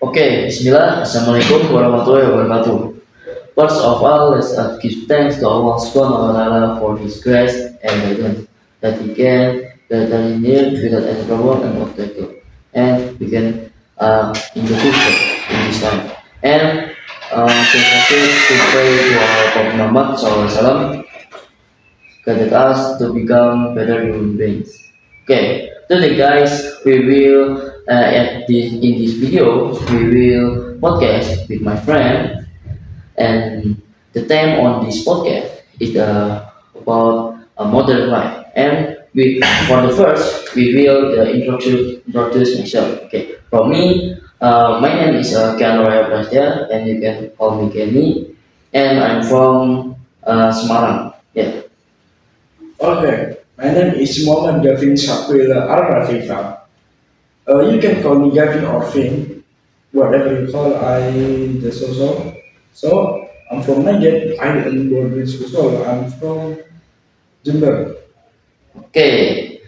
Okay, Bismillah, Assalamualaikum warahmatullahi wabarakatuh. First of all, let's give thanks to Allah Subhanahu wa Taala for His grace and guidance that He can that are near without any problem and obstacle, and we can in the future in this time. And don't forget to pray to our Prophet Muhammad SAW guided us to become better human beings. Okay, today guys, we will at this in this video we will podcast with my friend, and the theme on this podcast is about a modern life. And we for the first we will introduce myself. Okay, from me, my name is Keanu Raya Prastia, and you can call me Kenny, and I'm from Semarang. Yeah. Okay, my name is Muhammad Gavin Shakril Al-Rafifa. You can call me Gavin or Finn, whatever you call, I just so. So, I'm from Niger, I am born in Susol, I'm from Jember. Okay.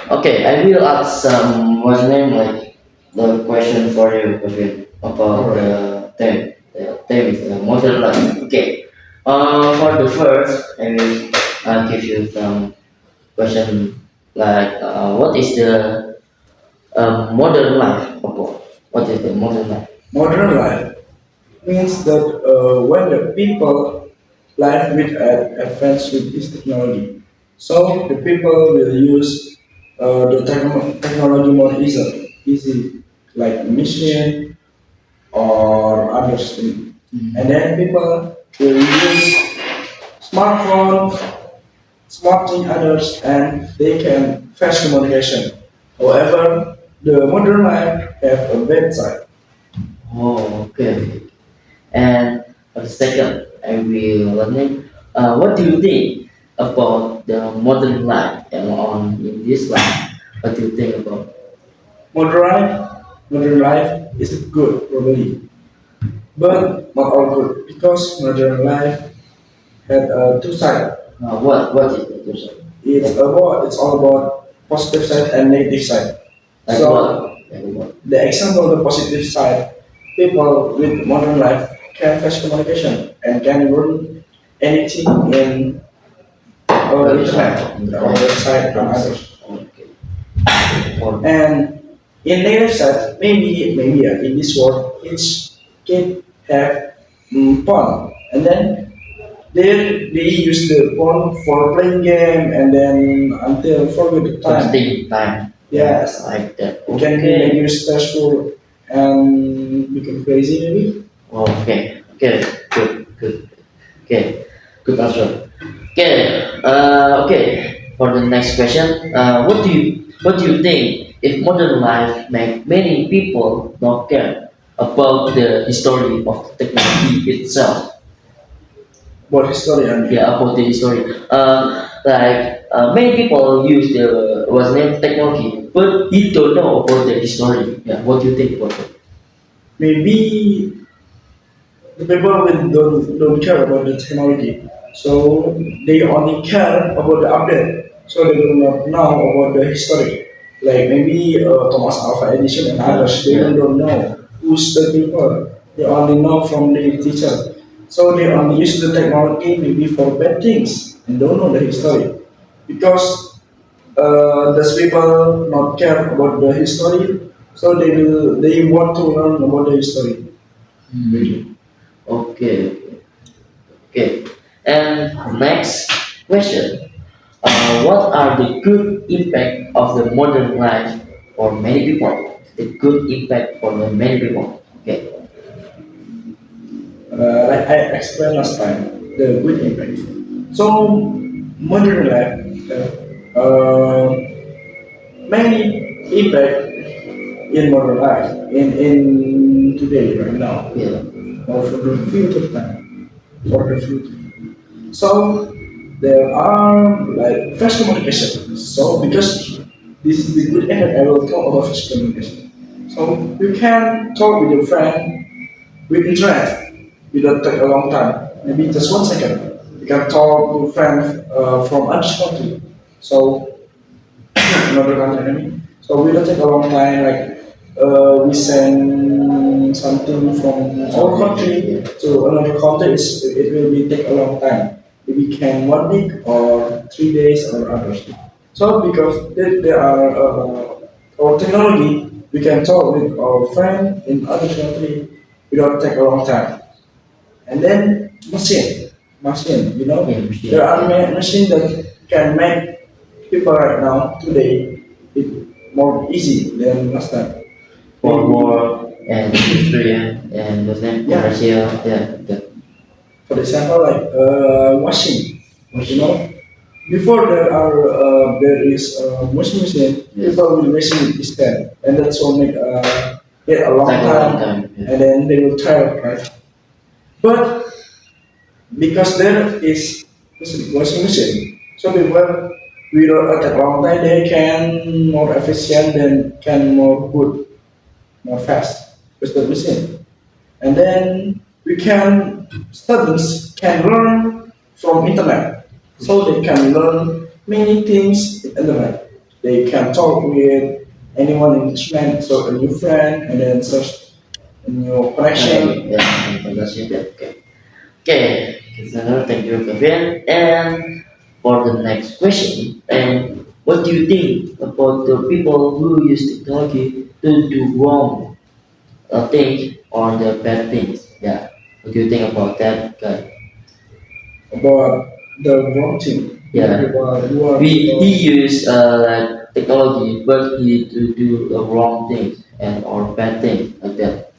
Okay, I will ask some what's the name like the question for you, Kevin, about Alright. the theme. The theme is modern life. Okay. For the first, I will give you some question like what is the modern life about? What is the modern life? Modern life means that when the people live with advance with this technology, so the people will use the technology more easy like machine or others thing. And then people will use smartphone, smart thing others, and they can fast communication. However, the modern life have a bad side. Oh, okay. And for the second, I will learning. What do you think about the modern life and on in this life? What do you think about? Modern life, modern life is good probably, but not all good because modern life had two sides. What is the question? It's all about positive side and negative side. Like So what? Like what? the example of the positive side, people with modern life can fast communication and can learn anything in internet, or website and others. Okay. For And in negative side, maybe in this world, each kid have phone, and then they use the phone for playing game, and then until forget the time. something time. Yes, Like that. it can be Okay. maybe stressful and become crazy maybe. Okay. Okay. Good. Good. Okay. Good answer. Okay. Okay. For the next question, what do you think if modern life make many people not care about the history of technology itself? What history I mean. Yeah, about the history. Like many people use the was named technology, but you don't know about the history. Yeah. What do you think about it? Maybe the people don't care about the technology, so they only care about the update. So they do not know about the history. Like maybe Thomas Alva Edison and others, they Yeah. don't know who's the people. They only know from the teacher. So they only use the technology maybe for bad things and don't know the history. Because does people not care about the history, so they want to learn about the history. Hmm. Okay. Okay. And next question. What are the good impact of the modern life for many people? The good impact for the many people. Okay. Like I explained last time, the good impact. So modern life many impact in modern life in today right now Yeah. or for the future time for the future. So there are like fast communication. So because this is the good impact, I will talk about fast communication. So you can talk with your friend with internet. It don't take a long time, maybe just 1 second. You can talk to a friend from other country. So another country, I mean. So we don't take a long time, like we send something from our country to another country, it will be take a long time. Maybe can 1 week or 3 days or others. So because there are our technology, we can talk with our friend in other country without take a long time. And then machine, Yeah, machine. there are machine that can make people right now today it more easy than last time. For Maybe, work and industry and then yeah, commercial. Yeah, the for example, like washing, you machine. know, before there is washing machine, Yes. people will washing with this hand, and that's will make get a long Take a long time, time. Yeah. and then they will tire, right? But because there is washing machine, so people without a long time they can more efficient and can more good, more fast with the machine. And then we can students can learn from internet, so they can learn many things in internet. They can talk with anyone in the internet, so a new friend, and then search a new connection. Okay. Yeah. That's it. Yeah. Okay. Okay. So thank you, Kevin. And for the next question, and what do you think about the people who use technology to do wrong things or the bad things? Yeah. What do you think about that, guy? About the wrong thing, Yeah. about who are He people. use like technology, but he to do the wrong things and or bad things like that,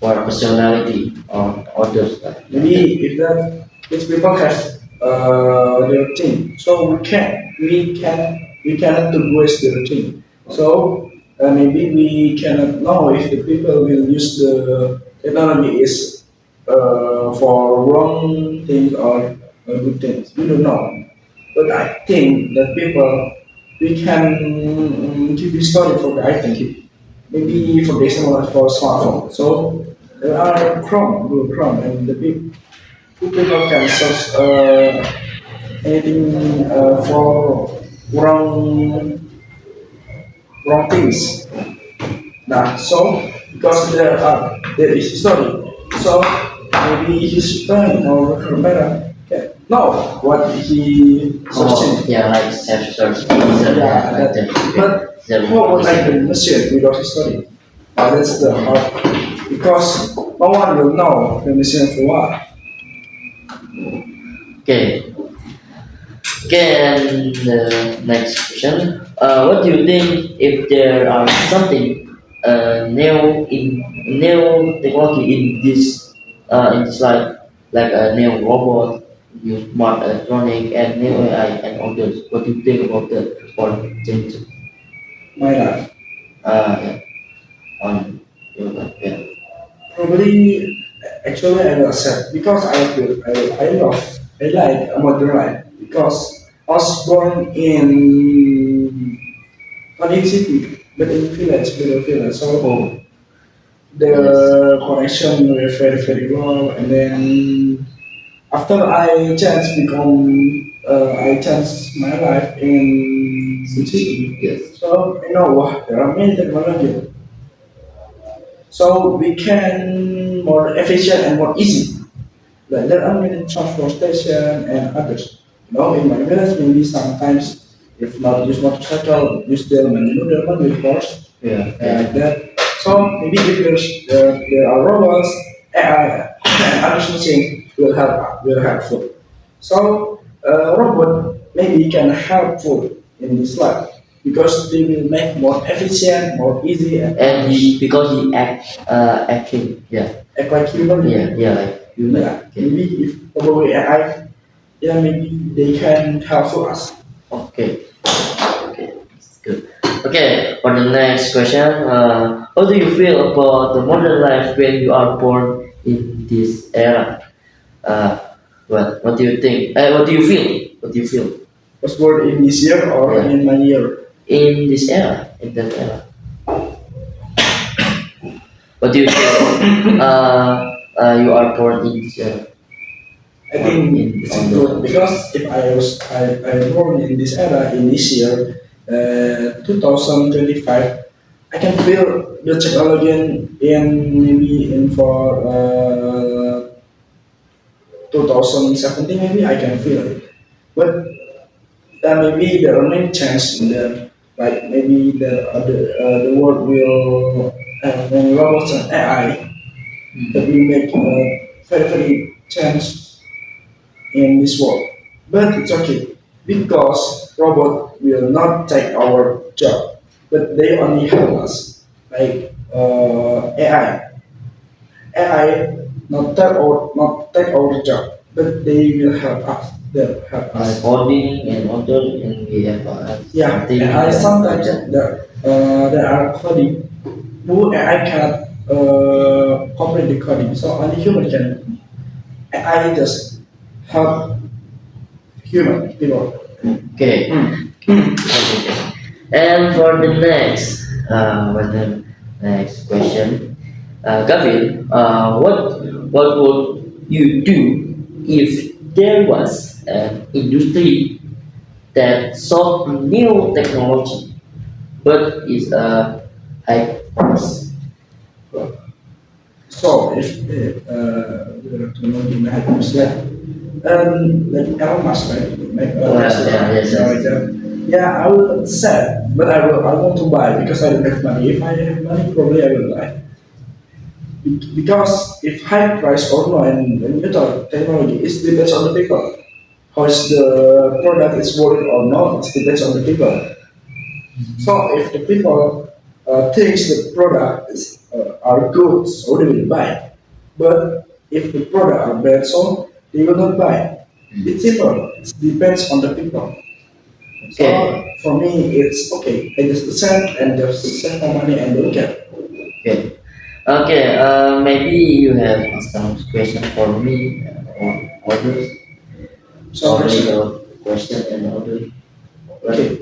or personality or others like that. Maybe if that these people have their team, so we cannot to waste their team. So maybe we cannot know if the people will use the technology is for wrong things or good things. We don't know. But I think that people we can give a story for the item. Maybe for example for smartphone. So there are Google Chrome, and the people can search anything for wrong things. Now, so because there is history, so maybe his friend or her parent can know what he Oh, searching. yeah, like self-search, Yeah, like that. but Okay. how would I the machine without history? That's the hard because no one will know the machine for what. Okay. Okay, and the next question. What do you think if there are something new technology in this life, like a new robot, new smart electronic, and new AI and others? What do you think about that or change? My life. Yeah, on your life, yeah. Probably, actually, I will accept because I like a modern life because I was born in not in city, but in village, little village. So Oh, yes. the connection were very very low, and then after I changed my life in city. Yes. So you know what, there are many technology, so we can more efficient and more easy. Like there are many transport station and others. You know, in my village, maybe sometimes if not use motorcycle, use Delman. You know, Delman with horse, Yeah. like Yeah. that. So maybe if there are robots, AI, and other machine will helpful. So robot maybe can helpful in this life because they will make more efficient, more easy, and And he others because he acting, yeah. act like human. Yeah, yeah, like human. Yeah, Okay. maybe if probably AI, yeah, maybe they can help us. Okay. Okay. That's good. Okay. For the next question, how do you feel about the modern life when you are born in this era? Uh, what do you think? What do you feel? What do you feel? Was born in this year or Yeah. in my year. In this era, in that era, what do you feel? You are born in this era I or think in it's on good the because if I born in this era in this year, 2025, I can feel the technology in maybe in for 2017 maybe I can feel it, but maybe there are many chances in there. Like maybe the world will when robots and AI that will make very change in this world. But it's okay because robot will not take our job, but they only help us. Like AI not take our job, but they will help us. They'll help us. Coding and other, and we have Yeah, something and I like sometimes that. there are coding who I cannot complete the coding, so only human can. I just help human people. Okay. Okay. And for the next question, Gavin, what would you do if there was an industry that sought new technology but is a high price? So if the technology may have yeah, like Elon Musk, right? Like Well, Tesla, yeah, yes, like yes. that. Yeah, I will sell, but I want to buy because I don't have money. If I have money, probably I will buy. Because if high price or no, and you talk technology, it depends on the people. How is the product is worth or not? It depends on the people. So if the people thinks the product are good, so they will buy. But if the product are bad, so they will not buy. It's simple. It depends on the people. Okay. So for me, it's okay. I just send and just send my money and don't care. Okay. Okay. Maybe you have some question for me or others. So Or question. your question and others. Right? Okay.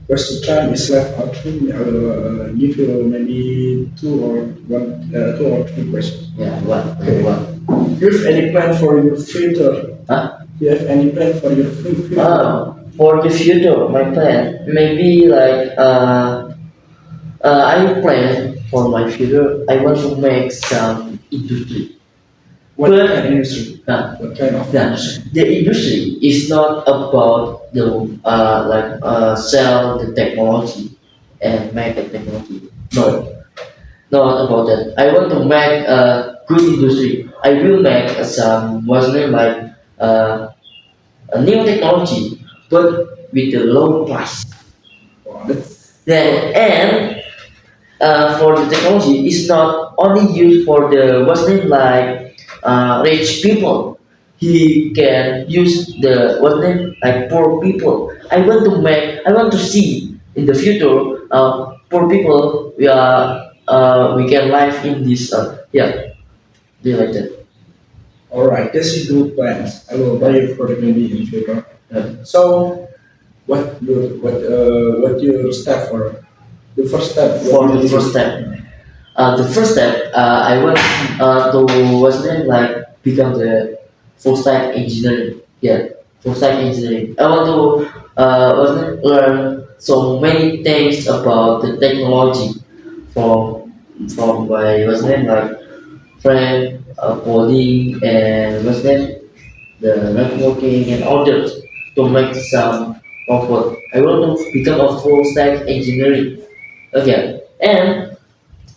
First time is left out. I will give you maybe two or three questions. Yeah. What? Okay. What? Do you have any plan for your future? Huh? Do you have any plan for your future? For the future, my plan maybe like I plan for my future. I want to make some industry, What but kind of industry? uh, What kind of yeah, industry? the industry is not about the like sell the technology and make a technology. No, not about that. I want to make a good industry. I will make some what's name like uh, a new technology, but with a low price. Wow, that's Then and for the technology is not only used for the what's name like rich people. He can use the what's name like poor people. I want to see in the future poor people we can live in this yeah, do you like that? all right. That's a good plans. I will buy Yeah. you for the maybe in future. Yeah. So what your step for the first step? What For will the you first do? step, I want to what's name like become the full stack engineering. Yeah, full stack engineering. I want to what's name learn so many things about the technology from my what's name like friend coding and what's name the networking and others to make some robot. I want to become a full stack engineering. Okay, and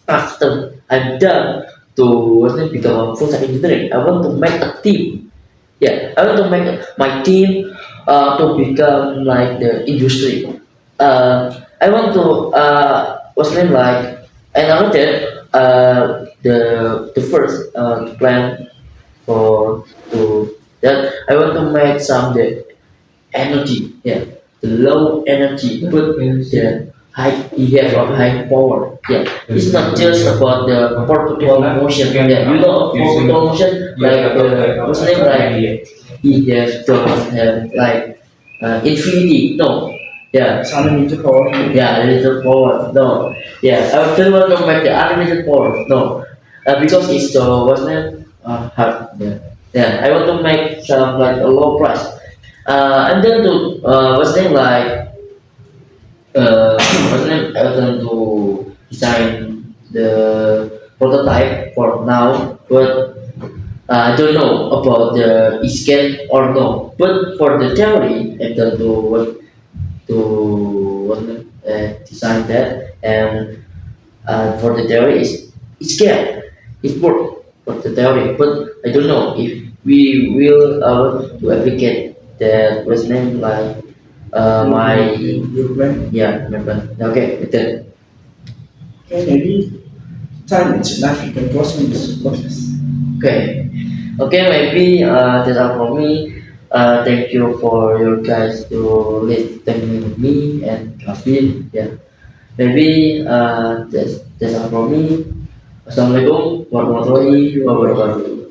after I'm done to what's it, become a full stack engineering, I want to make a team. Yeah, I want to make my team to become like the industry. I want to what's name like another the first plan for to that I want to make some the energy, yeah, the low energy, but the high EF or high power. Yeah, it's not just about the perpetual motion. Yeah, you know perpetual motion like the what's the name like EF don't have like infinity. No, yeah, Unlimited power. yeah, little power. No, yeah, I still want to make the unlimited power. No, because it's the what's the name hard. Yeah, yeah, I want to make some like a low price. And then to what's the name like what's the name? I want to design the prototype for now, but I don't know about the escape or no. But for the theory, I'm going to design that, and for the theory it's scale. It work for the theory, but I don't know if we will to applicate that was name like my Your plan. yeah remember okay betul. Okay, maybe time it's enough. You can close this process. Okay. Okay, maybe that's all for me. Thank you for your guys to listening with me and Kevin. Yeah. Maybe that's all for me. Assalamualaikum warahmatullahi wabarakatuh.